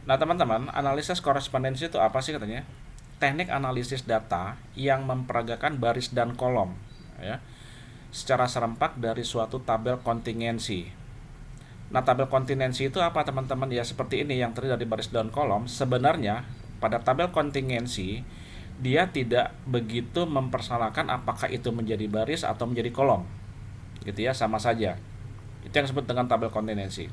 Nah, teman-teman, analisis korespondensi itu apa sih katanya? Teknik analisis data yang memperagakan baris dan kolom, ya, secara serempak dari suatu tabel kontingensi. Nah, tabel kontingensi itu apa, teman-teman? Ya, seperti ini yang terdiri dari baris dan kolom. Sebenarnya, pada tabel kontingensi, dia tidak begitu mempersalahkan apakah itu menjadi baris atau menjadi kolom. Gitu ya, sama saja. Itu yang disebut dengan tabel kontingensi.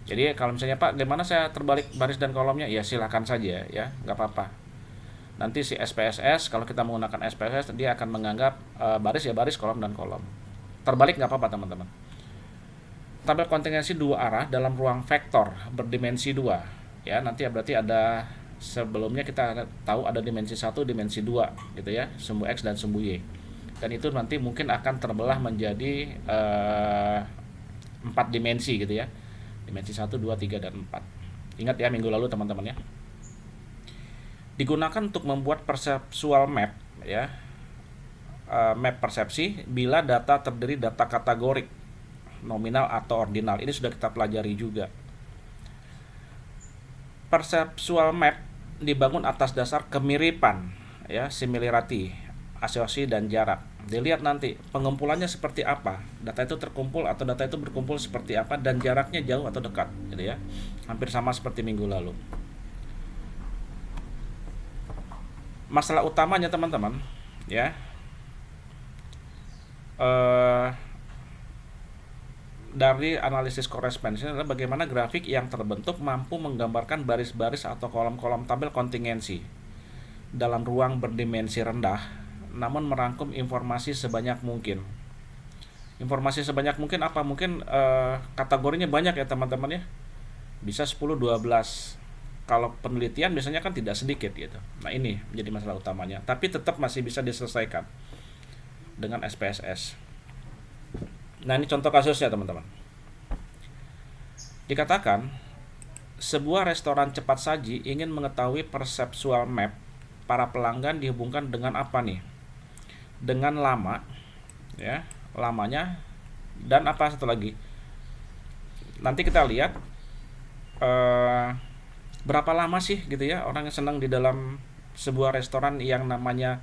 Jadi kalau misalnya Pak, gimana saya terbalik baris dan kolomnya? Ya silahkan saja ya, nggak apa-apa. Nanti si SPSS, kalau kita menggunakan SPSS, dia akan menganggap baris ya baris, kolom dan kolom. Terbalik nggak apa-apa teman-teman. Tabel kontingensi dua arah dalam ruang vektor berdimensi 2. Ya, nanti ya berarti ada sebelumnya kita tahu ada dimensi 1, dimensi 2 gitu ya, sumbu X dan sumbu Y. Dan itu nanti mungkin akan terbelah menjadi 4 dimensi gitu ya. Dimensi 1, 2, 3 dan 4. Ingat ya minggu lalu teman-teman ya. Digunakan untuk membuat perceptual map ya. Map persepsi bila data terdiri data kategorik, nominal atau ordinal. Ini sudah kita pelajari juga. Perceptual map dibangun atas dasar kemiripan ya, similarity, asosiasi dan jarak. Dilihat nanti pengumpulannya seperti apa, data itu terkumpul atau data itu berkumpul seperti apa, dan jaraknya jauh atau dekat gitu ya, hampir sama seperti minggu lalu. Masalah utamanya teman-teman ya, eh, dari analisis korespondensi adalah bagaimana grafik yang terbentuk mampu menggambarkan baris-baris atau kolom-kolom tabel kontingensi dalam ruang berdimensi rendah, namun merangkum informasi sebanyak mungkin. Informasi sebanyak mungkin apa? Mungkin kategorinya banyak ya teman-teman ya. Bisa 10, 12. Kalau penelitian biasanya kan tidak sedikit gitu. Nah, ini menjadi masalah utamanya. Tapi tetap masih bisa diselesaikan dengan SPSS. Nah, ini contoh kasusnya teman-teman. Dikatakan sebuah restoran cepat saji ingin mengetahui perceptual map para pelanggan dihubungkan dengan apa nih? Dengan lama, ya, lamanya, dan apa satu lagi? Nanti kita lihat eh, berapa lama sih gitu ya orang yang senang di dalam sebuah restoran yang namanya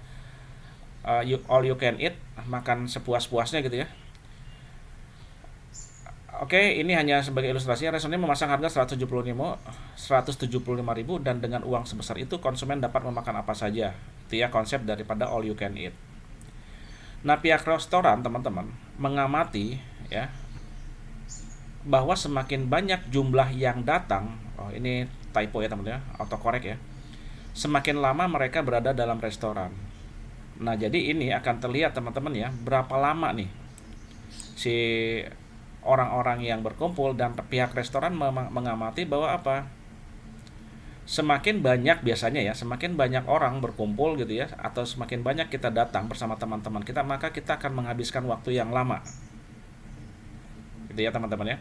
all you can eat, makan sepuas-puasnya gitu ya. Oke, ini hanya sebagai ilustrasi. Restoran memasang harga 175.000 dan dengan uang sebesar itu konsumen dapat memakan apa saja. Itu ya konsep daripada all you can eat. Nah, pihak restoran teman-teman mengamati ya bahwa semakin banyak jumlah yang datang, oh ini typo ya teman-teman ya, autocorrect ya. Semakin lama mereka berada dalam restoran. Nah, jadi ini akan terlihat teman-teman ya, berapa lama nih si orang-orang yang berkumpul, dan pihak restoran mengamati bahwa apa? Semakin banyak biasanya ya, semakin banyak orang berkumpul gitu ya, atau semakin banyak kita datang bersama teman-teman kita, maka kita akan menghabiskan waktu yang lama. Gitu ya teman-teman ya.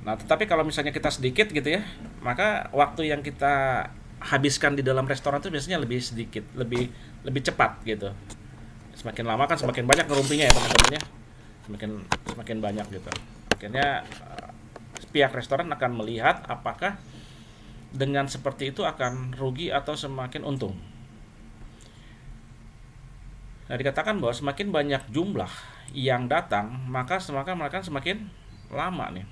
Nah, tetapi kalau misalnya kita sedikit gitu ya, maka waktu yang kita habiskan di dalam restoran itu biasanya lebih sedikit, lebih lebih cepat gitu. Semakin lama kan semakin banyak ngerumpinya ya teman-teman ya. Semakin semakin banyak gitu. Akhirnya pihak restoran akan melihat apakah dengan seperti itu akan rugi atau semakin untung. Nah, dikatakan bahwa semakin banyak jumlah yang datang, maka mereka semakin lama nih.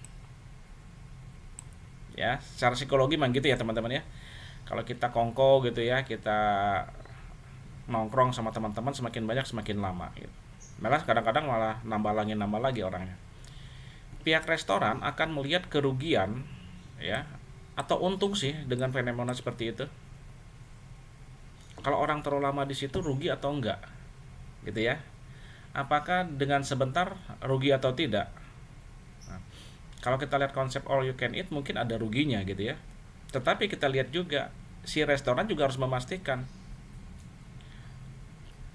Ya, secara psikologi memang gitu ya teman-teman ya. Kalau kita kongko gitu ya, kita nongkrong sama teman-teman, semakin banyak semakin lama gitu. Malah kadang-kadang malah nambah lagi orangnya. Pihak restoran akan melihat kerugian ya atau untung sih dengan fenomena seperti itu. Kalau orang terlalu lama di situ rugi atau enggak gitu ya. Apakah dengan sebentar rugi atau tidak? Nah, kalau kita lihat konsep all you can eat mungkin ada ruginya gitu ya. Tetapi kita lihat juga si restoran juga harus memastikan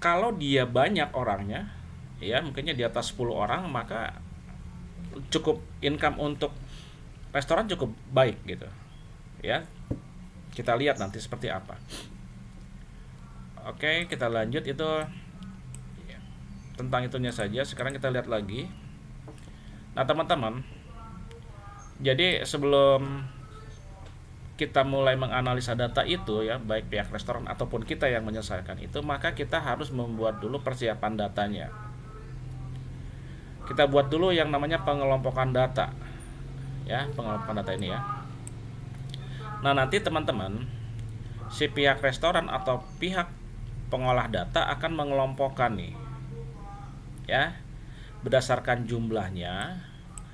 kalau dia banyak orangnya ya, mungkinnya di atas 10 orang, maka cukup income untuk restoran cukup baik gitu ya. Kita lihat nanti seperti apa. Oke, kita lanjut. Itu tentang itunya saja. Sekarang kita lihat lagi. Nah teman-teman, Jadi sebelum kita mulai menganalisa data itu ya, baik pihak restoran ataupun kita yang menyelesaikan itu, maka kita harus membuat dulu persiapan datanya. Kita buat dulu yang namanya pengelompokan data. Ya, pengelompokan data ini ya. Nah, nanti teman-teman, si pihak restoran atau pihak pengolah data akan mengelompokkan nih. Ya, berdasarkan jumlahnya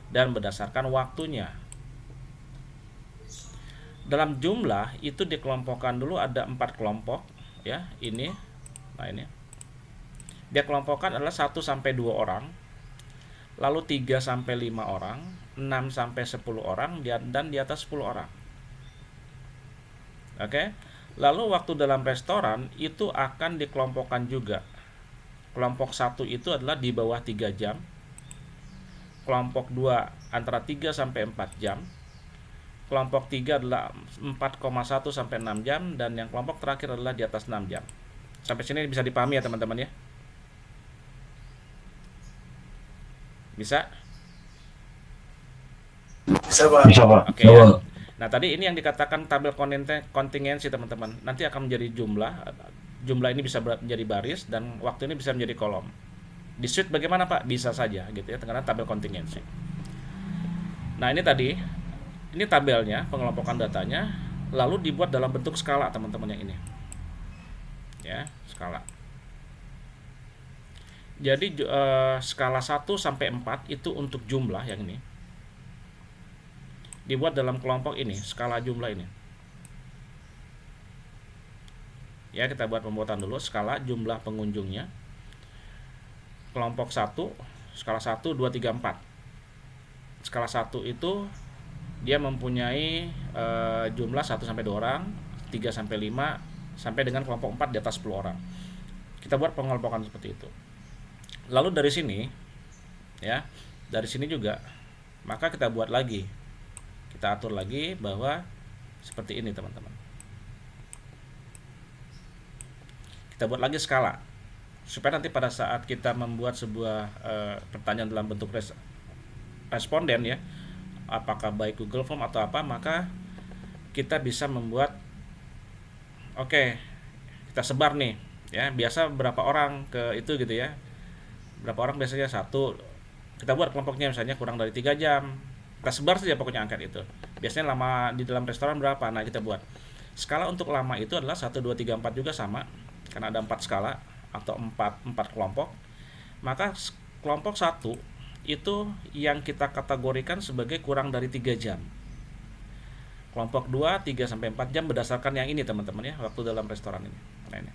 dan berdasarkan waktunya. Dalam jumlah itu dikelompokkan dulu ada 4 kelompok ya, ini. Nah, ini. Dia kelompokkan adalah 1 sampai 2 orang, lalu 3 sampai 5 orang, 6 sampai 10 orang dan di atas 10 orang. Oke. Lalu waktu dalam restoran itu akan dikelompokkan juga. Kelompok 1 itu adalah di bawah 3 jam. Kelompok 2 antara 3 sampai 4 jam. Kelompok 3 adalah 4,1 sampai 6 jam dan yang kelompok terakhir adalah di atas 6 jam. Sampai sini bisa dipahami ya teman-teman ya? Bisa? Bisa Pak. Bisa Pak. Oke ya. Nah, tadi ini yang dikatakan tabel kontingensi teman-teman. Nanti akan menjadi jumlah ini bisa menjadi baris dan waktu ini bisa menjadi kolom. Di suite bagaimana Pak? Bisa saja gitu ya, karena tabel kontingensi. Nah, ini tadi ini tabelnya, pengelompokan datanya, lalu dibuat dalam bentuk skala teman-teman yang ini. Ya, skala. Jadi skala 1 sampai 4 itu untuk jumlah yang ini. Dibuat dalam kelompok ini, skala jumlah ini. Ya, kita buat pembuatan dulu skala jumlah pengunjungnya. Kelompok 1, skala 1 2 3 4. Skala 1 itu dia mempunyai jumlah 1 sampai 2 orang, 3 sampai 5 sampai dengan kelompok 4 di atas 10 orang. Kita buat pengelompokan seperti itu. Lalu dari sini ya, dari sini juga maka kita buat lagi. Kita atur lagi bahwa seperti ini teman-teman. Kita buat lagi skala supaya nanti pada saat kita membuat sebuah pertanyaan dalam bentuk responden ya, apakah baik Google Form atau apa, maka kita bisa membuat kita sebar nih ya, biasa berapa orang ke itu gitu ya, berapa orang biasanya 1, kita buat kelompoknya misalnya kurang dari 3 jam, kita sebar saja pokoknya angka itu. Biasanya lama di dalam restoran berapa, nah kita buat skala untuk lama itu adalah 1, 2, 3, 4 juga sama, karena ada 4 skala atau 4 kelompok. Maka kelompok 1 itu yang kita kategorikan sebagai kurang dari 3 jam. Kelompok 2 3 sampai 4 jam berdasarkan yang ini teman-teman ya, waktu dalam restoran ini. Nah, ini.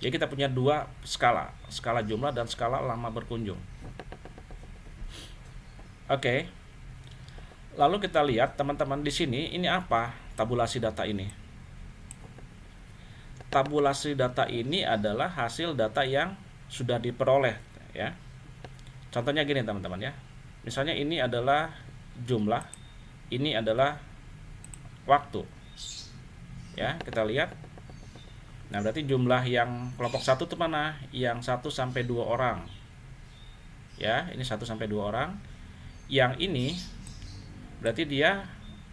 Jadi kita punya 2 skala jumlah dan skala lama berkunjung. Oke. Lalu kita lihat teman-teman di sini, ini apa tabulasi data ini? Tabulasi data ini adalah hasil data yang sudah diperoleh ya. Contohnya gini teman-teman ya. Misalnya ini adalah jumlah, ini adalah waktu. Ya, kita lihat. Nah, berarti jumlah yang kelompok 1 itu mana? Yang 1 sampai 2 orang. Ya, ini 1 sampai 2 orang. Yang ini berarti dia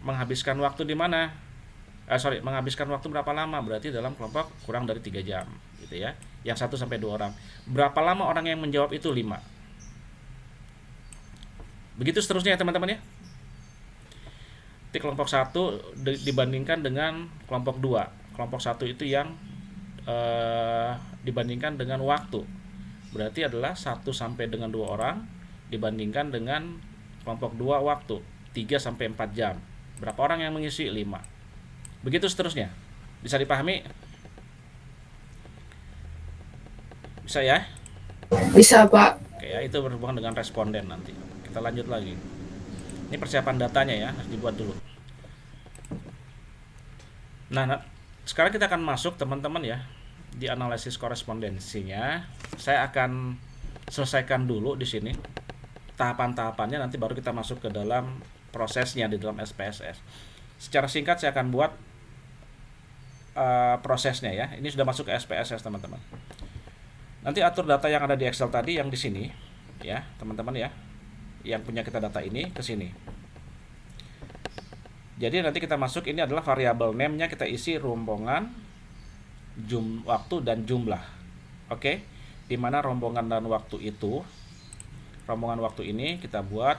menghabiskan waktu di mana? Menghabiskan waktu berapa lama? Berarti dalam kelompok kurang dari 3 jam gitu ya. Yang 1 sampai 2 orang. Berapa lama orang yang menjawab itu? 5. Begitu seterusnya ya teman-teman ya. Di kelompok 1 dibandingkan dengan kelompok 2. Kelompok 1 itu yang dibandingkan dengan waktu. Berarti adalah 1 sampai dengan 2 orang dibandingkan dengan kelompok 2 waktu 3 sampai 4 jam. Berapa orang yang mengisi? 5. Begitu seterusnya. Bisa dipahami? Bisa ya? Bisa Pak. Oke ya, itu berhubungan dengan responden nanti. Kita lanjut lagi. Ini persiapan datanya ya, harus dibuat dulu. Nah, sekarang kita akan masuk teman-teman ya di analisis korespondensinya. Saya akan selesaikan dulu di sini tahapan-tahapannya, nanti baru kita masuk ke dalam prosesnya di dalam SPSS. Secara singkat saya akan buat prosesnya ya. Ini sudah masuk ke SPSS teman-teman. Nanti atur data yang ada di Excel tadi yang di sini ya, teman-teman ya. Yang punya kita data ini ke sini. Jadi nanti kita masuk, ini adalah variabel name-nya, kita isi rombongan, waktu dan jumlah. Oke, di mana rombongan dan waktu itu, rombongan waktu ini kita buat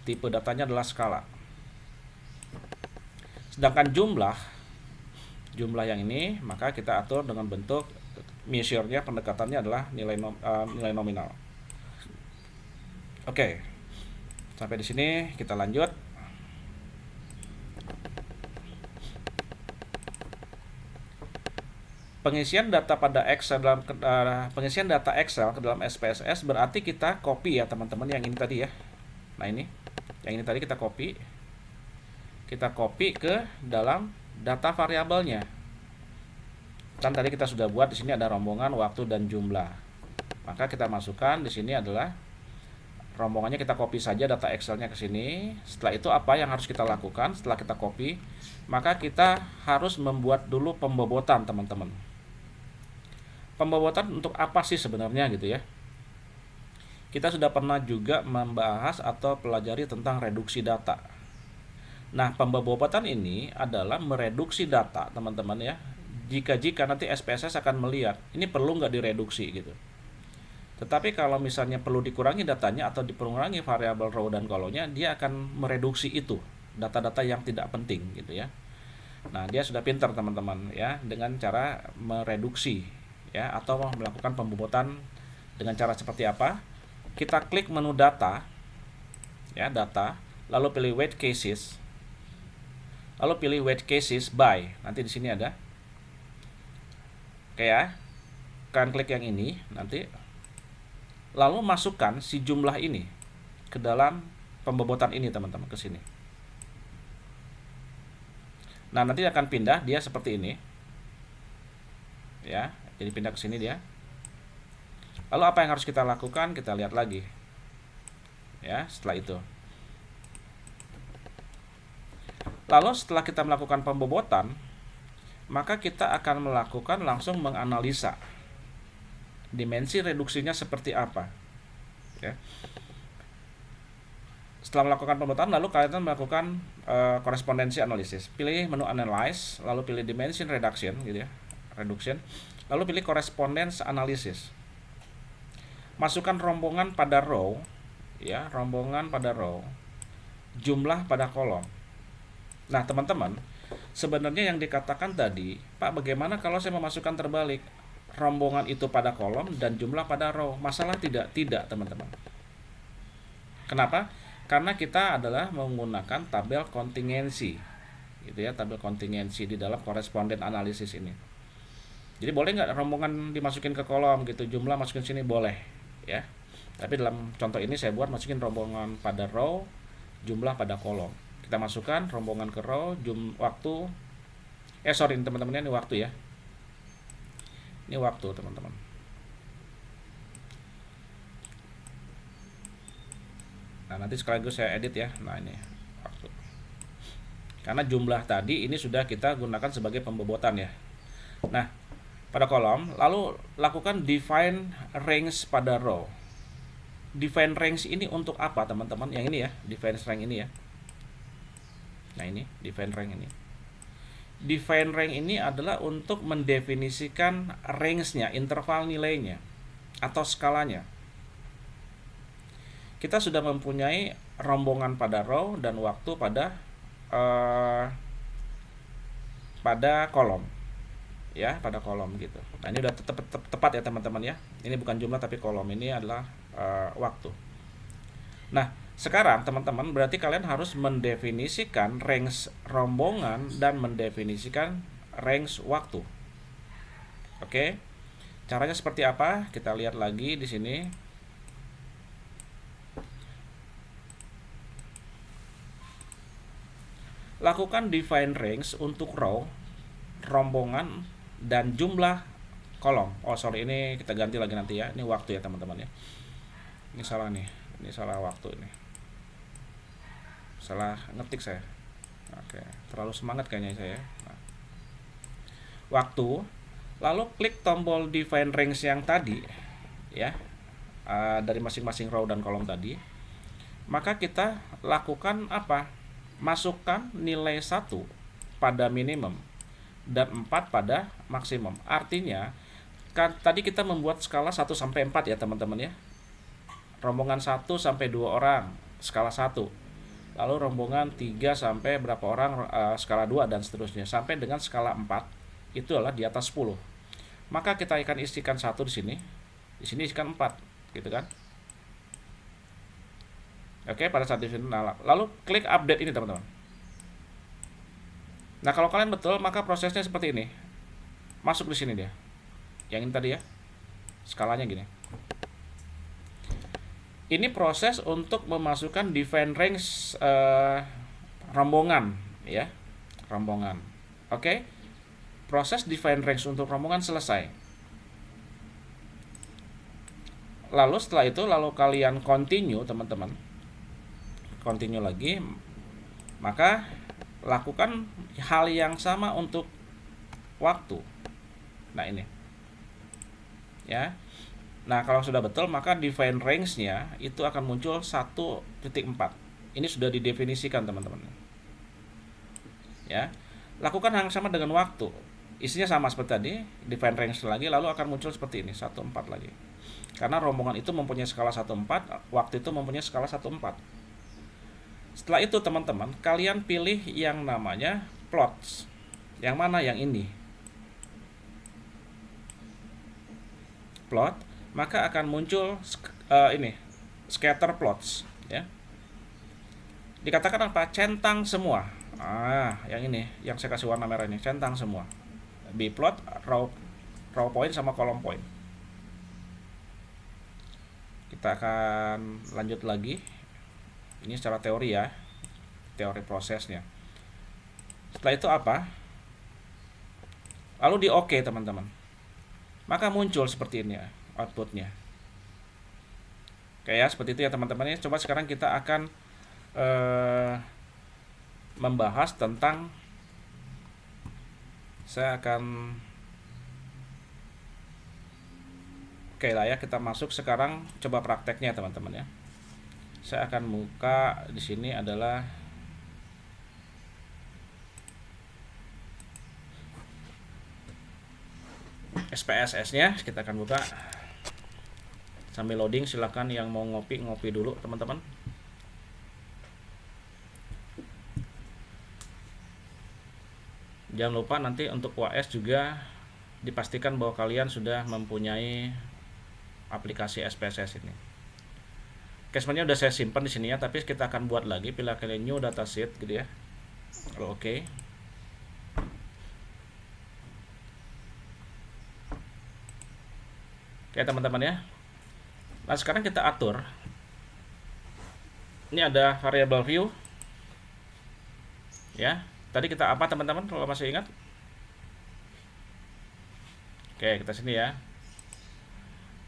tipe datanya adalah skala. Sedangkan jumlah yang ini maka kita atur dengan bentuk measure-nya, pendekatannya adalah nilai nominal. Oke. Sampai di sini kita lanjut. Pengisian data pada Excel pengisian data Excel ke dalam SPSS berarti kita copy ya teman-teman, yang ini tadi ya. Nah, ini yang ini tadi kita copy ke dalam data variabelnya. Dan tadi kita sudah buat, di sini ada rombongan, waktu dan jumlah. Maka kita masukkan di sini adalah rombongannya, kita copy saja data Excel-nya ke sini. Setelah itu apa yang harus kita lakukan setelah kita copy? Maka kita harus membuat dulu pembobotan, teman-teman. Pembobotan untuk apa sih sebenarnya gitu ya? Kita sudah pernah juga membahas atau pelajari tentang reduksi data. Nah, pembobotan ini adalah mereduksi data, teman-teman ya. Jika nanti SPSS akan melihat ini perlu nggak direduksi gitu. Tetapi kalau misalnya perlu dikurangi datanya atau dikurangi variabel row dan kolomnya, dia akan mereduksi itu, data-data yang tidak penting gitu ya. Nah, dia sudah pintar teman-teman ya, dengan cara mereduksi ya, atau melakukan pembobotan dengan cara seperti apa? Kita klik menu data ya, data, lalu pilih weight cases. Lalu pilih weight cases by. Nanti di sini ada. Oke ya. Kalian klik yang ini nanti. Lalu masukkan si jumlah ini ke dalam pembobotan ini, teman-teman, ke sini. Nah, nanti akan pindah dia seperti ini. Ya, jadi pindah ke sini dia. Lalu apa yang harus kita lakukan? Kita lihat lagi. Ya, setelah itu. Lalu setelah kita melakukan pembobotan, maka kita akan melakukan langsung menganalisa dimensi reduksinya seperti apa. Ya. Setelah melakukan pembobotan, lalu kalian melakukan korespondensi analisis. Pilih menu analyze, lalu pilih dimension reduction gitu ya, reduction. Lalu pilih correspondence analysis. Masukkan rombongan pada row ya, rombongan pada row, jumlah pada kolom. Nah, teman-teman, sebenarnya yang dikatakan tadi, Pak, bagaimana kalau saya memasukkan terbalik? Rombongan itu pada kolom dan jumlah pada row. Masalah tidak? Tidak, teman-teman. Kenapa? Karena kita adalah menggunakan tabel kontingensi. Gitu ya, tabel kontingensi di dalam correspondent analysis ini. Jadi boleh nggak rombongan dimasukin ke kolom gitu, jumlah masukin sini? Boleh, ya. Tapi dalam contoh ini saya buat masukin rombongan pada row, jumlah pada kolom. Kita masukkan rombongan ke row, waktu. Sorry teman-teman, ini waktu ya. Ini waktu, teman-teman. Nah, nanti sekaligus saya edit ya. Nah, ini waktu. Karena jumlah tadi ini sudah kita gunakan sebagai pembobotan ya. Nah, pada kolom, lalu lakukan define range pada row. Define range ini untuk apa, teman-teman? Yang ini ya, define range ini ya. Nah, ini define range ini. Define range ini adalah untuk mendefinisikan range-nya, interval nilainya atau skalanya. Kita sudah mempunyai rombongan pada row dan waktu pada kolom. Ya, pada kolom gitu. Nah, ini udah tepat ya, teman-teman ya. Ini bukan jumlah tapi kolom, ini adalah waktu. Nah, sekarang teman-teman berarti kalian harus mendefinisikan range rombongan dan mendefinisikan range waktu. Oke. Caranya seperti apa? Kita lihat lagi di sini. Lakukan define range untuk row, rombongan dan jumlah kolom. Oh, sorry, ini kita ganti lagi nanti ya. Ini waktu ya, teman-teman ya. Ini salah nih. Ini salah waktu ini. Salah ngetik saya. Oke, terlalu semangat kayaknya saya. Nah. Waktu, lalu klik tombol define range yang tadi ya, dari masing-masing row dan kolom tadi. Maka kita lakukan apa? masukkan nilai 1 pada minimum dan 4 pada maksimum. Artinya kan tadi kita membuat skala 1 sampai 4 ya teman-teman ya. Rombongan 1 sampai 2 orang skala 1. Lalu rombongan 3 sampai berapa orang skala 2 dan seterusnya sampai dengan skala 4 itu adalah di atas 10. Maka kita akan isikan 1 di sini. Di sini isikan 4, gitu kan? Oke, pada saat di sini lalu klik update ini teman-teman. Nah, kalau kalian betul maka prosesnya seperti ini. Masuk di sini dia. Yang ini tadi ya. Skalanya gini. Ini proses untuk memasukkan define range rombongan ya. Rombongan. Oke. Proses define range untuk rombongan selesai. Lalu setelah itu lalu kalian continue teman-teman. Continue lagi. Maka lakukan hal yang sama untuk waktu. Nah, ini. Ya. Nah, kalau sudah betul maka define range-nya itu akan muncul 1.4. Ini sudah didefinisikan teman-teman. Ya. Lakukan hal yang sama dengan waktu. Isinya sama seperti tadi, define range lagi lalu akan muncul seperti ini, 1.4 lagi. Karena rombongan itu mempunyai skala 1.4, waktu itu mempunyai skala 1.4. Setelah itu teman-teman, kalian pilih yang namanya plots. Yang mana? Yang ini. Plot, maka akan muncul ini scatter plots ya. Dikatakan apa? Centang semua. Yang ini, yang saya kasih warna merah ini, centang semua. Bplot, row point sama column point. Kita akan lanjut lagi. Ini secara teori ya. Teori prosesnya. Setelah itu apa? Lalu di OK teman-teman. Maka muncul seperti ini ya, outputnya. Oke ya, seperti itu ya teman-teman. Coba sekarang kita akan membahas tentang, saya akan oke lah ya, kita masuk sekarang coba prakteknya teman-teman ya. Saya akan buka di sini adalah SPSS-nya. Kita akan buka sambil loading. Silakan yang mau ngopi dulu teman-teman. Jangan lupa nanti untuk UAS juga dipastikan bahwa kalian sudah mempunyai aplikasi SPSS ini. Case-nya udah saya simpan di sini ya, tapi kita akan buat lagi. Pilih kalian new dataset gitu ya. Lalu oke. Oke teman-teman ya. Nah sekarang kita atur. Ini ada variable view. Ya. Tadi kita apa teman-teman kalau masih ingat? Oke, kita sini ya.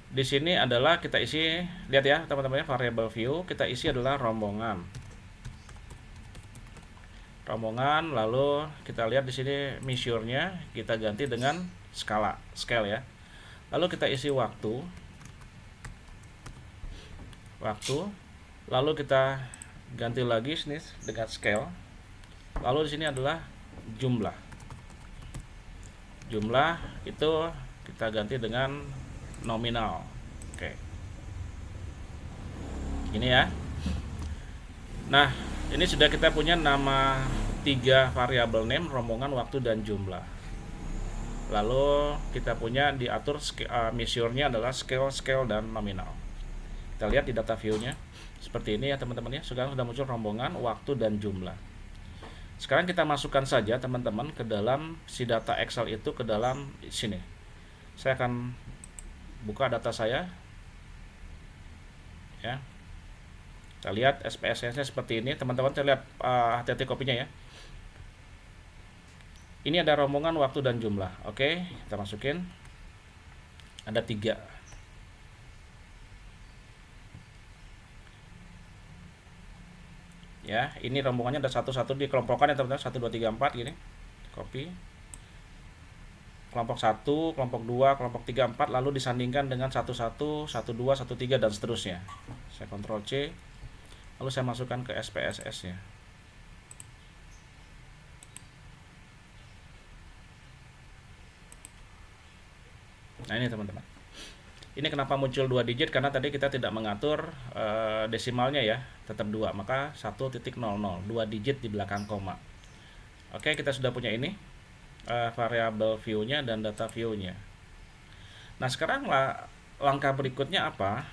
Di sini adalah kita isi, lihat ya teman-teman ya, variable view kita isi adalah rombongan. Rombongan, lalu kita lihat di sini measure-nya kita ganti dengan scale ya. Lalu kita isi waktu, lalu kita ganti lagi sini dengan scale. Lalu di sini adalah jumlah itu kita ganti dengan nominal. Oke, ini ya. Nah, ini sudah kita punya nama 3 variabel name, rombongan, waktu, dan jumlah. Lalu kita punya diatur measure-nya adalah scale, dan nominal. Kita lihat di data view-nya seperti ini ya teman-teman ya. Sekarang sudah muncul rombongan, waktu, dan jumlah. Sekarang kita masukkan saja teman-teman ke dalam si data Excel itu, ke dalam sini. Saya akan buka data saya ya. Kita lihat SPSS-nya seperti ini teman-teman. Kita lihat hati-hati kopinya ya. Ini ada rombongan, waktu, dan jumlah. Oke, kita masukin. Ada 3. Ya, ini rombongannya ada satu-satu dikelompokkan ya teman-teman. 1, 2, 3, 4 gini. Copy. Kelompok 1, kelompok 2, kelompok 3, 4 lalu disandingkan dengan 11, 12, 13 dan seterusnya. Saya Ctrl C. Lalu saya masukkan ke SPSS-nya. Nah ini teman-teman. Ini kenapa muncul 2 digit, karena tadi kita tidak mengatur desimalnya ya, tetap 2, maka 1.00, 2 digit di belakang koma. Oke, kita sudah punya ini variabel view-nya dan data view-nya. Nah sekarang langkah berikutnya apa?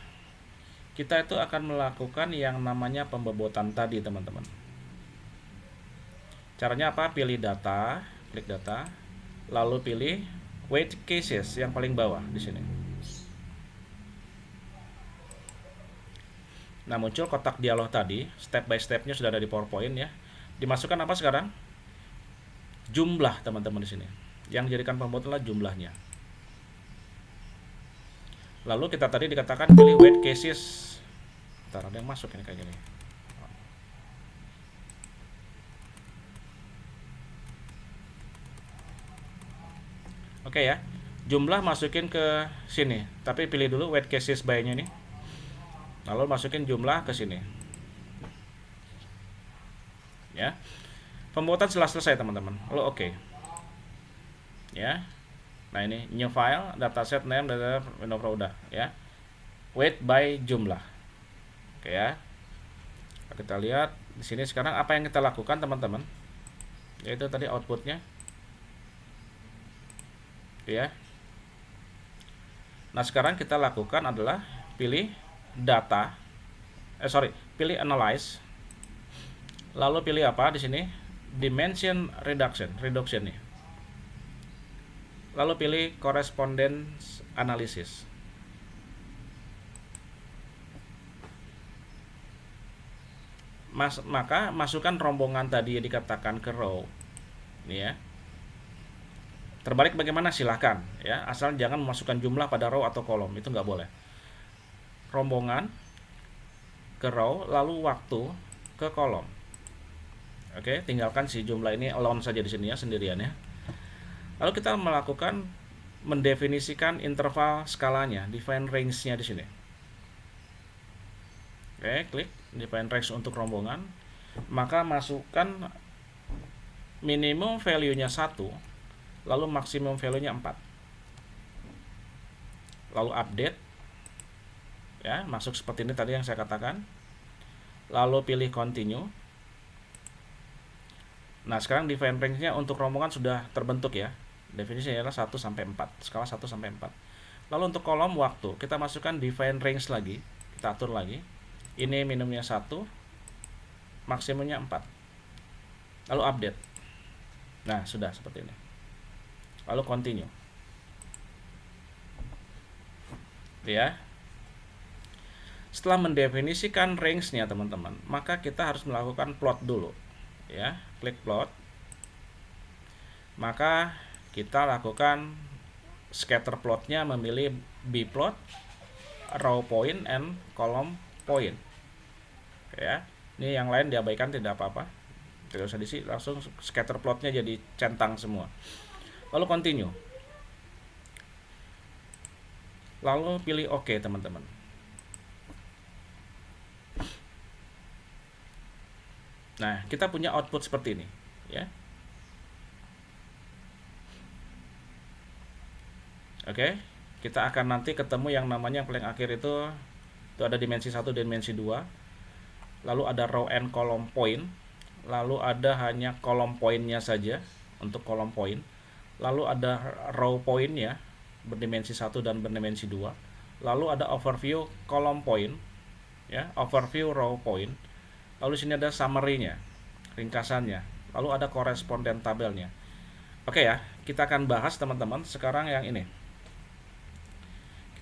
Kita itu akan melakukan yang namanya pembebotan tadi teman-teman. Caranya apa? Pilih data, klik data, lalu pilih weight cases yang paling bawah di sini. Nah muncul kotak dialog tadi, step by stepnya sudah ada di PowerPoint ya. Dimasukkan apa sekarang? Jumlah teman-teman di sini. Yang dijadikan pembuat adalah jumlahnya. Lalu kita tadi dikatakan pilih weight cases. Bentar, ada yang masuk ini kayak gini. Oke ya, jumlah masukin ke sini. Tapi pilih dulu weight cases by-nya nih. Lalu masukin jumlah ke sini. Ya. Pembuatan sudah selesai teman-teman. Lalu oke. Ya. Nah ini new file, dataset name, data window udah ya. Weight by jumlah. Oke ya. Kita lihat di sini sekarang apa yang kita lakukan teman-teman. Yaitu tadi outputnya. Ya. Nah sekarang kita lakukan adalah pilih data. Pilih analyze. Lalu pilih apa di sini? Dimension reduction nih. Lalu pilih correspondence analysis. Maka masukkan rombongan tadi yang dikatakan ke row. Ini ya. Terbalik bagaimana silahkan ya, asal jangan memasukkan jumlah pada row atau kolom, itu nggak boleh. Rombongan ke row, lalu waktu ke kolom. Oke, tinggalkan si jumlah ini alone saja di sini ya, sendirian ya. Lalu kita melakukan mendefinisikan interval skalanya, define range-nya di sini. Oke, klik define range untuk rombongan, maka masukkan minimum value-nya 1, lalu maksimum value-nya 4. Lalu update ya, masuk seperti ini tadi yang saya katakan. Lalu pilih continue. Nah, sekarang define range-nya untuk rombongan sudah terbentuk ya. Definisinya adalah 1 sampai 4, skala 1 sampai 4. Lalu untuk kolom waktu, kita masukkan define range lagi, kita atur lagi. Ini minimumnya 1, maksimumnya 4. Lalu update. Nah, sudah seperti ini. Lalu continue. Ya. Setelah mendefinisikan range-nya teman-teman, maka kita harus melakukan plot dulu. Ya, klik plot. Maka kita lakukan scatter plotnya, memilih bplot, row point, and column point. Ya, ini yang lain diabaikan, tidak apa-apa, tidak usah diisi, langsung scatter plotnya jadi centang semua. Lalu continue. Lalu pilih OK teman-teman. Nah, kita punya output seperti ini, ya. Oke, kita akan nanti ketemu yang namanya yang paling akhir itu ada dimensi 1, dimensi 2. Lalu ada row and column point. Lalu ada hanya kolom pointnya saja untuk kolom point. Lalu ada row pointnya berdimensi 1 dan berdimensi 2. Lalu ada overview kolom point, ya, overview row point. Lalu sini ada summary-nya, ringkasannya. Lalu ada koresponden tabelnya. Oke ya, kita akan bahas teman-teman sekarang yang ini.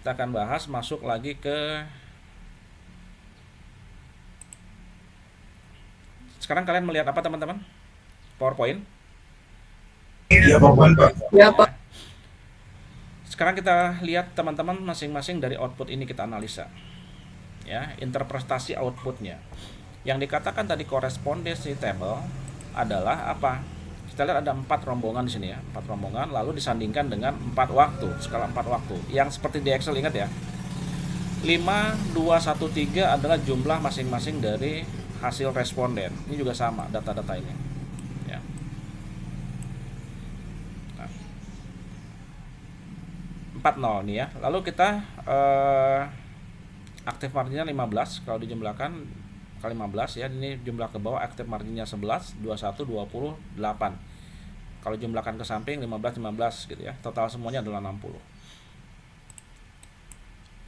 Kita akan bahas, masuk lagi ke. Sekarang kalian melihat apa teman-teman? PowerPoint? Iya Pak. Ya, Pak. Sekarang kita lihat teman-teman masing-masing dari output ini kita analisa. Ya, interpretasi outputnya. Yang dikatakan tadi correspondence table adalah apa? Kita lihat ada 4 rombongan di sini ya, 4 rombongan, lalu disandingkan dengan 4 waktu, skala 4 waktu. Yang seperti di Excel, ingat ya. 5, 2, 1, 3 adalah jumlah masing-masing dari hasil responden. Ini juga sama data-data ini. Ya. Nah. 4 40 nih ya. Lalu kita active marginnya 15, kalau dijumlahkan kali 15 ya, ini jumlah ke bawah active marginnya 11, 21, 20, 8. Kalau jumlahkan ke samping 15, 15 gitu ya. Total semuanya adalah 60.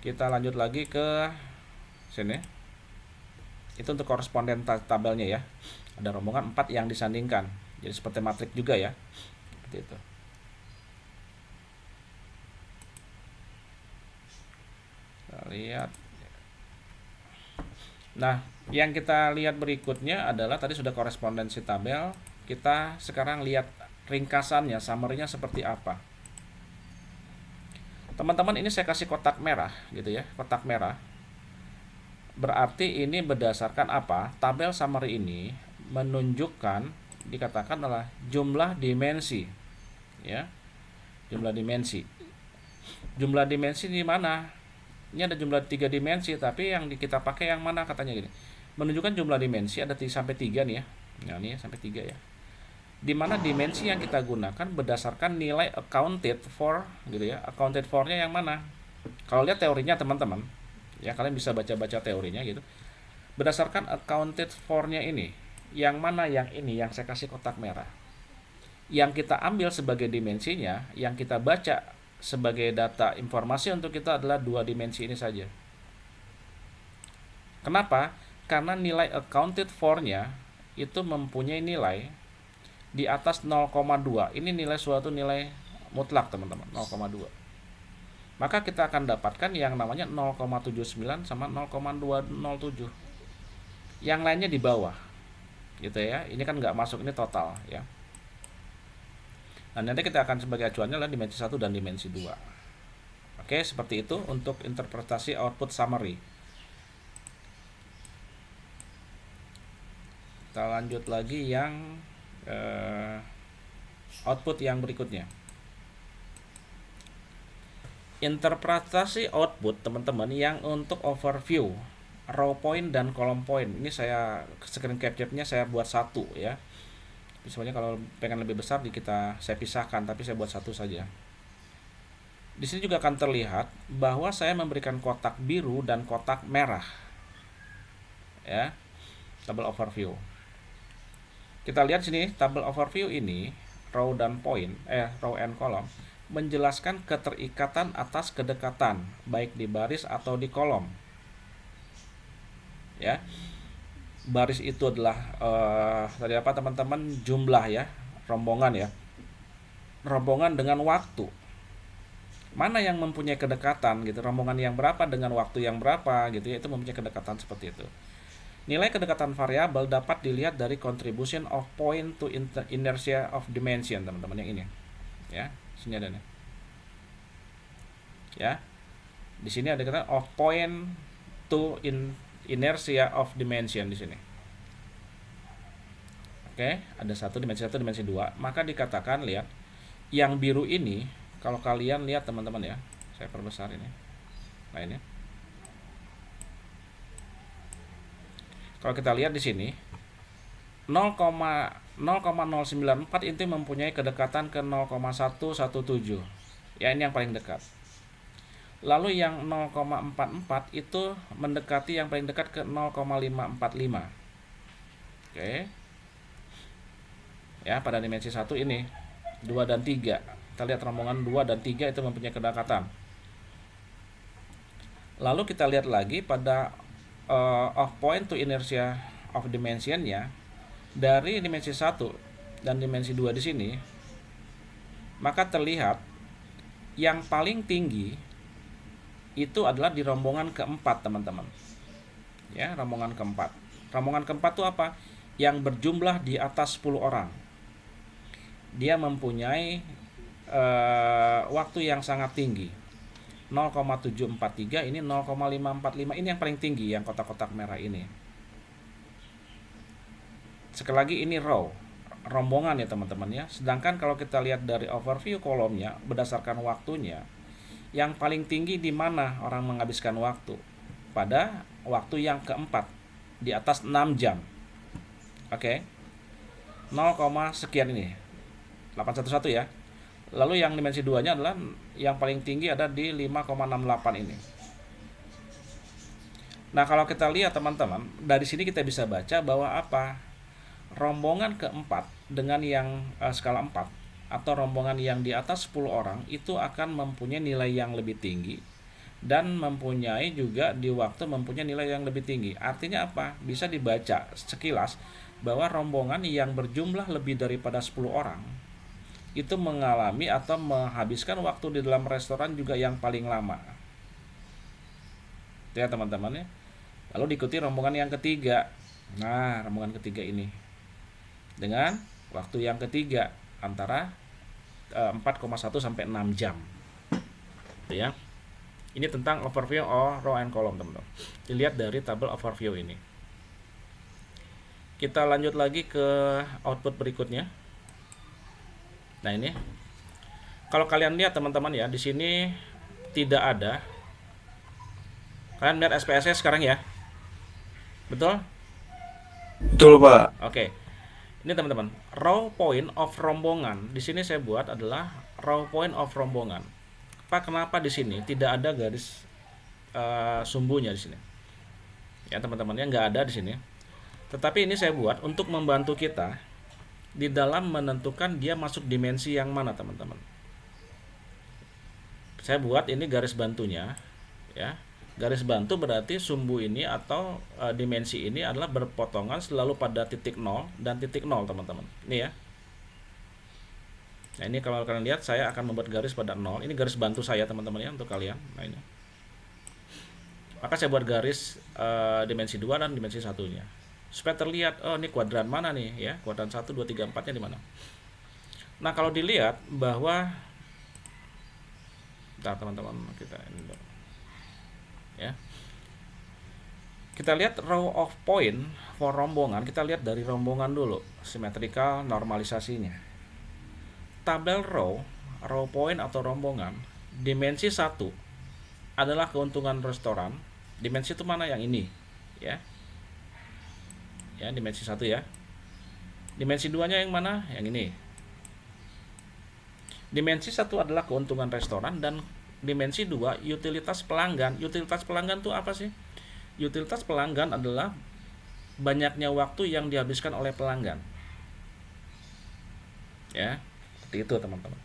Kita lanjut lagi ke sini. Itu untuk koresponden tabelnya ya. Ada rombongan 4 yang disandingkan. Jadi seperti matrik juga ya. Seperti itu. Kita lihat. Nah, yang kita lihat berikutnya adalah tadi sudah korespondensi tabel. Kita sekarang lihat ringkasannya, summary-nya seperti apa. Teman-teman, ini saya kasih kotak merah gitu ya, kotak merah. Berarti ini berdasarkan apa? Tabel summary ini menunjukkan, dikatakan adalah jumlah dimensi ya. Jumlah dimensi. Jumlah dimensi di mana? Ini ada jumlah 3 dimensi, tapi yang kita pakai yang mana katanya gini. Menunjukkan jumlah dimensi ada sampai 3 nih ya. Nah, ini sampai 3 ya. Di mana dimensi yang kita gunakan berdasarkan nilai accounted for gitu ya. Accounted for-nya yang mana? Kalau lihat teorinya teman-teman, ya kalian bisa baca-baca teorinya gitu. Berdasarkan accounted for-nya ini, yang mana yang ini yang saya kasih kotak merah. Yang kita ambil sebagai dimensinya, yang kita baca sebagai data informasi untuk kita adalah 2 dimensi ini saja. Kenapa? Karena nilai accounted for-nya itu mempunyai nilai di atas 0,2. Ini nilai suatu nilai mutlak teman-teman, 0,2. Maka kita akan dapatkan yang namanya 0,79 sama 0,207. Yang lainnya di bawah gitu ya. Ini kan nggak masuk, ini total ya. Nah, nanti kita akan sebagai acuannya adalah dimensi 1 dan dimensi 2. Oke, seperti itu untuk interpretasi output summary. Kita lanjut lagi yang output yang berikutnya. Interpretasi output teman-teman yang untuk overview, row point dan column point. Ini saya screen capture-nya saya buat satu ya. Sebenarnya kalau pengen lebih besar saya pisahkan, tapi saya buat satu saja. Di sini juga akan terlihat bahwa saya memberikan kotak biru dan kotak merah. Ya. Tabel overview. Kita lihat sini tabel overview ini, row dan point, row and column menjelaskan keterikatan atas kedekatan baik di baris atau di kolom. Ya. Baris itu adalah tadi apa teman-teman, jumlah ya, rombongan ya. Rombongan dengan waktu. Mana yang mempunyai kedekatan gitu, rombongan yang berapa dengan waktu yang berapa gitu ya, itu mempunyai kedekatan seperti itu. Nilai kedekatan variabel dapat dilihat dari contribution of point to inertia of dimension, teman-teman, yang ini. Ya, sini ada nih. Ya. Di sini ada kata of point to inertia of dimension di sini. Oke, ada dimensi 1, dimensi 2. Maka dikatakan, lihat, yang biru ini, kalau kalian lihat teman-teman ya, saya perbesar ini. Nah, ini. Kalau kita lihat di sini 0,094 itu mempunyai kedekatan ke 0,117. Ya, ini yang paling dekat. Lalu yang 0,44 itu mendekati yang paling dekat ke 0,545. Oke. Ya, pada dimensi 1 ini 2 dan 3. Kita lihat rombongan 2 dan 3 itu mempunyai kedekatan. Lalu kita lihat lagi pada of point to inertia of dimension-nya dari dimensi 1 dan dimensi 2 di sini, maka terlihat yang paling tinggi itu adalah di rombongan keempat, teman-teman. Ya, rombongan keempat. Rombongan keempat itu apa? Yang berjumlah di atas 10 orang. Dia mempunyai waktu yang sangat tinggi. 0,743, ini 0,545, ini yang paling tinggi, yang kotak-kotak merah ini. Sekali lagi, ini row, rombongan ya teman-teman ya. Sedangkan kalau kita lihat dari overview kolomnya berdasarkan waktunya, yang paling tinggi di mana orang menghabiskan waktu? Pada waktu yang keempat, di atas 6 jam. Oke. 0, sekian ini. 811 ya. Lalu yang dimensi 2-nya adalah yang paling tinggi ada di 5,68 ini. Nah, kalau kita lihat teman-teman, dari sini kita bisa baca bahwa apa? Rombongan keempat dengan yang skala 4 atau rombongan yang di atas 10 orang itu akan mempunyai nilai yang lebih tinggi dan mempunyai juga di waktu mempunyai nilai yang lebih tinggi. Artinya apa? Bisa dibaca sekilas bahwa rombongan yang berjumlah lebih daripada 10 orang itu mengalami atau menghabiskan waktu di dalam restoran juga yang paling lama. Itu ya teman-teman ya. Lalu diikuti rombongan yang ketiga. Nah, rombongan ketiga ini dengan waktu yang ketiga antara 4,1 sampai 6 jam. Itu ya. Ini tentang overview row and column, teman-teman. Dilihat dari tabel overview ini. Kita lanjut lagi ke output berikutnya. Nah, ini. Kalau kalian lihat teman-teman ya, di sini tidak ada. Kalian lihat SPSS sekarang ya. Betul? Betul, Pak. Oke. Ini teman-teman, row point of rombongan. Di sini saya buat adalah row point of rombongan. Pak, kenapa di sini tidak ada garis sumbunya di sini? Ya teman-teman, ya nggak ada di sini. Tetapi ini saya buat untuk membantu kita di dalam menentukan dia masuk dimensi yang mana, teman-teman. Saya buat ini garis bantunya, ya. Garis bantu berarti sumbu ini atau dimensi ini adalah berpotongan selalu pada titik 0 dan titik 0, teman-teman. Ini ya. Nah, ini kalau kalian lihat saya akan membuat garis pada 0. Ini garis bantu saya, teman-teman ya, untuk kalian. Nah, ini. Maka saya buat garis dimensi 2 dan dimensi 1-nya. Supaya terlihat, oh ini kuadran mana nih ya? Kuadran 1, 2, 3, 4-nya di mana? Nah, kalau dilihat bahwa teman-teman kita ini dulu. Ya. Kita lihat row of point for rombongan, kita lihat dari rombongan dulu, symmetrical normalisasinya. Tabel row point atau rombongan, dimensi 1 adalah keuntungan restoran. Dimensi itu mana? Yang ini, ya. Ya, dimensi 1 ya. Dimensi 2-nya yang mana? Yang ini. Dimensi 1 adalah keuntungan restoran dan dimensi 2 utilitas pelanggan. Utilitas pelanggan itu apa sih? Utilitas pelanggan adalah banyaknya waktu yang dihabiskan oleh pelanggan. Ya, seperti itu teman-teman.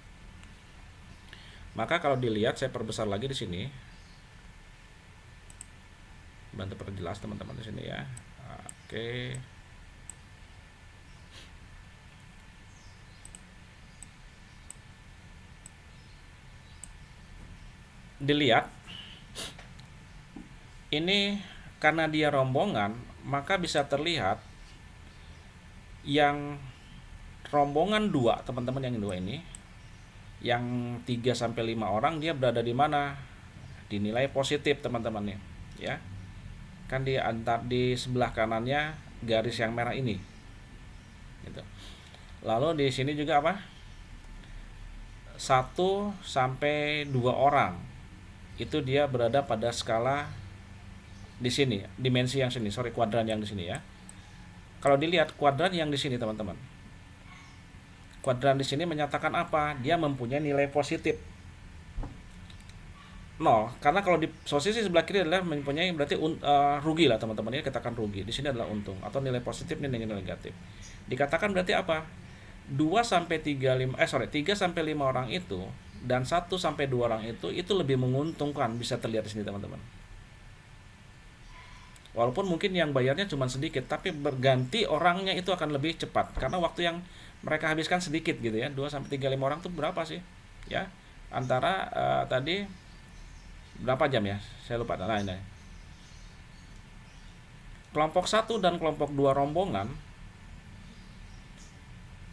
Maka kalau dilihat saya perbesar lagi di sini. Bantu perjelas teman-teman di sini ya. Oke. Dilihat ini karena dia rombongan, maka bisa terlihat yang rombongan 2, teman-teman, yang 2 ini, yang 3 sampai 5 orang dia berada di mana? Dinilai positif, teman-teman ya. Kan di sebelah kanannya garis yang merah ini. Gitu. Lalu di sini juga apa? 1 sampai 2 orang. Itu dia berada pada skala di sini, dimensi yang sini, kuadran yang di sini ya. Kalau dilihat kuadran yang di sini, teman-teman. Kuadran di sini menyatakan apa? Dia mempunyai nilai positif 0. Karena kalau di posisi sebelah kiri adalah mempunyai berarti rugi lah, teman-teman ya, katakan rugi. Di sini adalah untung atau nilai positif, nilai negatif. Dikatakan berarti apa? 2 sampai 3 sampai 5 orang itu dan 1 sampai 2 orang itu lebih menguntungkan, bisa terlihat di sini, teman-teman. Walaupun mungkin yang bayarnya cuma sedikit, tapi berganti orangnya itu akan lebih cepat karena waktu yang mereka habiskan sedikit gitu ya. 2 sampai 3, 5 orang itu berapa sih? Ya. Antara tadi berapa jam ya? Saya lupa. Nah, ini. Kelompok 1 dan kelompok 2 rombongan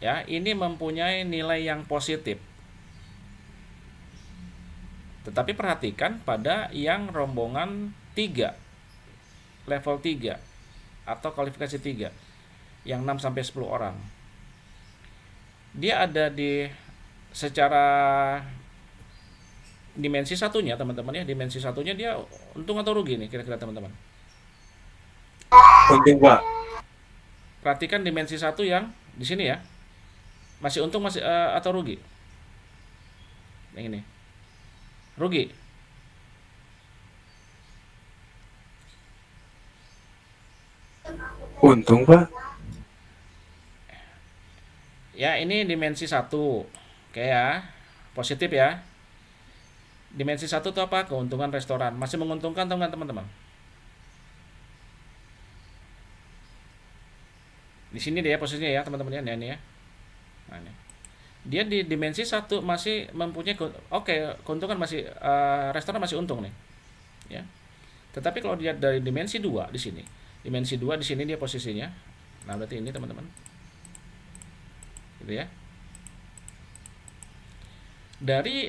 ya, ini mempunyai nilai yang positif. Tetapi perhatikan pada yang rombongan 3, level 3 atau kualifikasi 3, yang 6 sampai 10 orang. Dia ada di secara dimensi satunya, teman-teman ya. Dimensi satunya dia untung atau rugi nih kira-kira, teman-teman? Untung, Pak. Perhatikan dimensi 1 yang di sini ya. Masih untung, masih atau rugi? Yang ini. Rugi. Untung, Pak. Ya, ini dimensi 1. Oke ya. Positif ya. Dimensi 1 itu apa? Keuntungan restoran. Masih menguntungkan atau enggak, teman-teman? Di sini dia posisinya ya, teman-teman ya. Nah, ini ya. Nah, ini. Dia di dimensi 1 masih mempunyai oke, keuntungan masih restoran masih untung nih, ya. Tetapi kalau dilihat dari dimensi 2 di sini. Dimensi 2 di sini dia posisinya. Nah, berarti ini, teman-teman. Gitu ya. Dari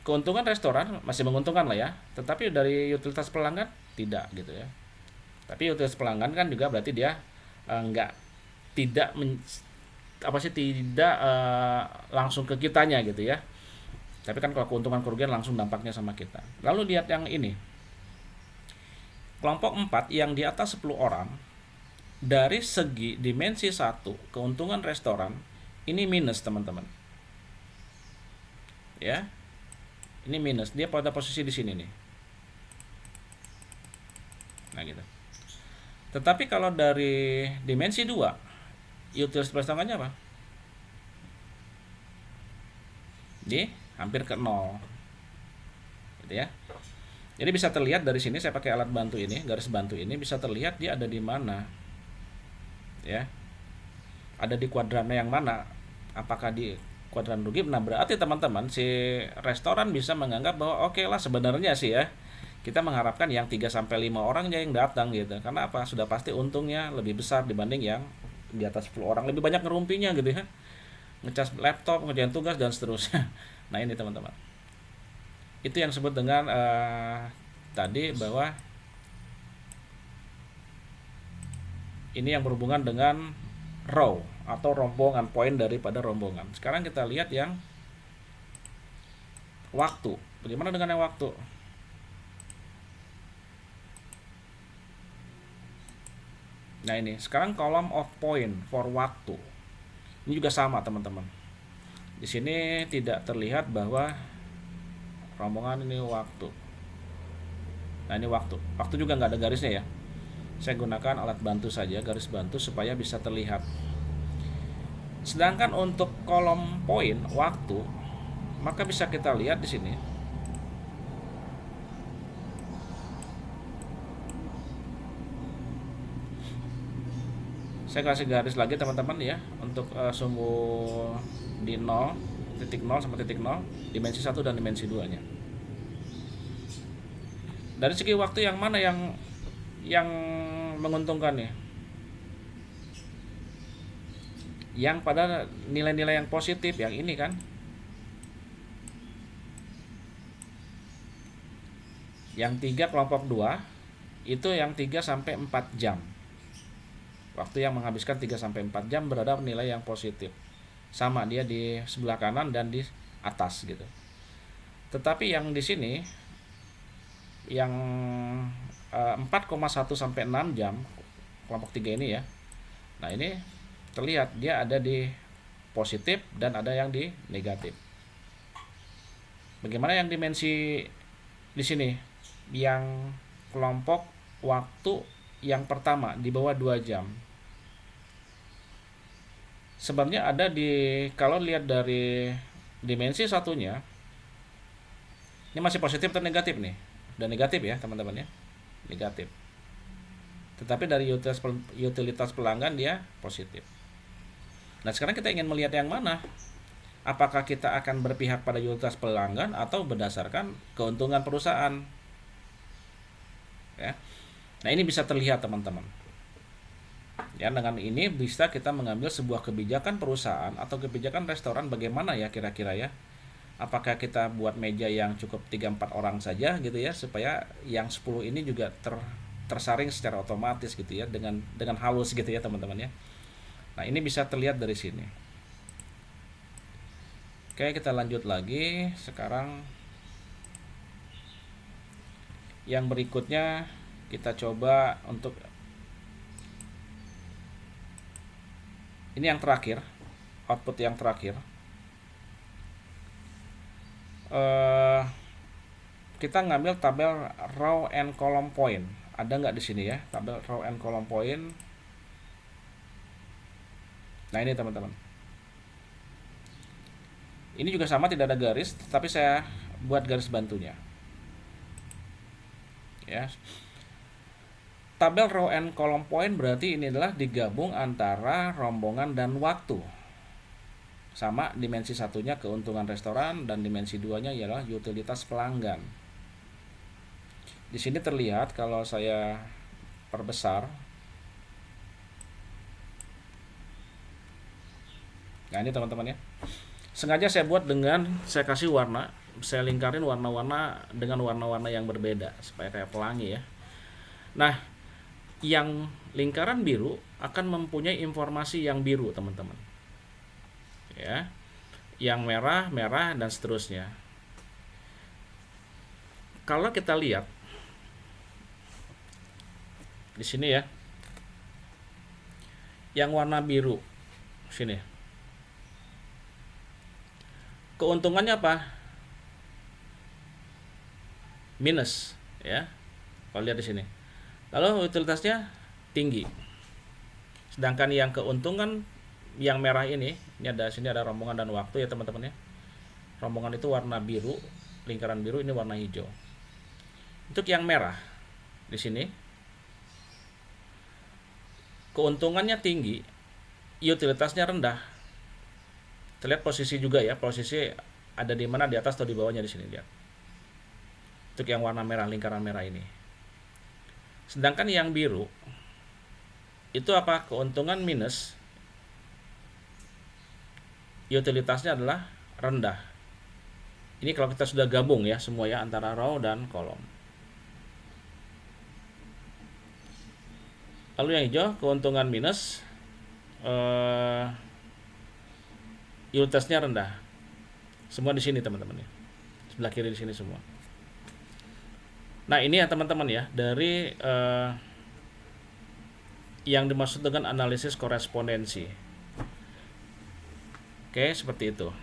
keuntungan restoran masih menguntungkan lah ya, tetapi dari utilitas pelanggan tidak gitu ya. Tapi utilitas pelanggan kan juga berarti dia nggak tidak tidak langsung ke kitanya gitu ya. Tapi kan kalau keuntungan kerugian langsung dampaknya sama kita. Lalu lihat yang ini. Kelompok 4 yang di atas 10 orang, dari segi dimensi 1 keuntungan restoran ini minus, teman-teman. Ya. Ini minus, dia pada posisi di sini nih. Nah, gitu. Tetapi kalau dari dimensi 2, utilitas pelanggannya apa? Di hampir ke 0. Gitu ya. Jadi bisa terlihat dari sini, saya pakai alat bantu ini, garis bantu ini bisa terlihat dia ada di mana. Ya. Ada di kuadrannya yang mana? Apakah di kuadran rugi? Nah, berarti teman-teman si restoran bisa menganggap bahwa oke lah, sebenarnya sih ya, kita mengharapkan yang 3 sampai 5 orang yang datang gitu. Karena apa? Sudah pasti untungnya lebih besar dibanding yang di atas 10 orang, lebih banyak ngerumpinya gitu ya. Ngecas laptop, ngerjain tugas dan seterusnya. Nah, ini teman-teman. Itu yang disebut dengan tadi bahwa ini yang berhubungan dengan row atau rombongan, poin daripada rombongan. Sekarang kita lihat yang waktu. Bagaimana dengan yang waktu? Nah, ini sekarang column of point for waktu. Ini juga sama, teman-teman. Di sini tidak terlihat bahwa rombongan ini waktu. Nah, ini waktu. Waktu juga nggak ada garisnya ya. Saya gunakan alat bantu saja, garis bantu supaya bisa terlihat. Sedangkan untuk kolom poin waktu, maka bisa kita lihat di sini. Saya kasih garis lagi, teman-teman ya, untuk sumbu di 0, titik 0 sampai titik 0, dimensi 1 dan dimensi 2-nya. Dari segi waktu yang mana yang menguntungkan nih? Yang pada nilai-nilai yang positif, yang ini kan. Yang 3 kelompok 2 itu yang 3 sampai 4 jam. Waktu yang menghabiskan 3 sampai 4 jam berada nilai yang positif. Sama dia di sebelah kanan dan di atas gitu. Tetapi yang di sini yang 4,1 sampai 6 jam kelompok 3 ini ya. Nah, ini terlihat dia ada di positif dan ada yang di negatif. Bagaimana yang dimensi di sini? Yang kelompok waktu yang pertama di bawah 2 jam. Sebabnya ada di, kalau lihat dari dimensi satunya, ini masih positif atau negatif nih? Dan negatif ya, teman-teman ya. Negatif. Tetapi dari utilitas pelanggan dia positif. Nah, sekarang kita ingin melihat yang mana? Apakah kita akan berpihak pada utilitas pelanggan atau berdasarkan keuntungan perusahaan? Ya. Nah, ini bisa terlihat, teman-teman. Ya, dengan ini bisa kita mengambil sebuah kebijakan perusahaan atau kebijakan restoran bagaimana ya kira-kira ya. Apakah kita buat meja yang cukup 3-4 orang saja gitu ya, supaya yang 10 ini juga tersaring secara otomatis gitu ya, dengan halus gitu ya, teman-teman ya. Nah, ini bisa terlihat dari sini. Oke, kita lanjut lagi. Sekarang yang berikutnya kita coba untuk ini yang terakhir, output yang terakhir. eh, kita ngambil tabel row and column point. Ada nggak di sini ya tabel row and column point? Nah ini teman-teman. Ini juga sama, tidak ada garis, tapi saya buat garis bantunya. Ya. Tabel row and column point berarti ini adalah digabung antara rombongan dan waktu. Sama, dimensi satunya keuntungan restoran dan dimensi duanya ialah utilitas pelanggan. Di sini terlihat kalau saya perbesar. Nah ini teman-teman ya. Sengaja saya buat dengan saya kasih warna, saya lingkarin warna-warna dengan warna-warna yang berbeda supaya kayak pelangi ya. Nah, yang lingkaran biru akan mempunyai informasi yang biru teman-teman. Ya. Yang merah, merah dan seterusnya. Kalau kita lihat di sini ya, yang warna biru sini, keuntungannya apa? Minus ya. Kalau lihat di sini. Lalu utilitasnya tinggi. Sedangkan yang keuntungan yang merah ini ada sini ada rombongan dan waktu ya teman-teman ya. Rombongan itu warna biru, lingkaran biru, ini warna hijau. Untuk yang merah di sini keuntungannya tinggi, utilitasnya rendah. Terlihat posisi juga ya, posisi ada di mana, di atas atau di bawahnya di sini lihat. Untuk yang warna merah, lingkaran merah ini. Sedangkan yang biru itu apa? Keuntungan minus, utilitasnya adalah rendah. Ini kalau kita sudah gabung ya semua ya antara row dan kolom. Lalu yang hijau keuntungan minus, utilitasnya rendah. Semua di sini teman-teman ya. Sebelah kiri di sini semua. Nah ini ya teman-teman ya dari yang dimaksud dengan analisis korespondensi. Oke, seperti itu.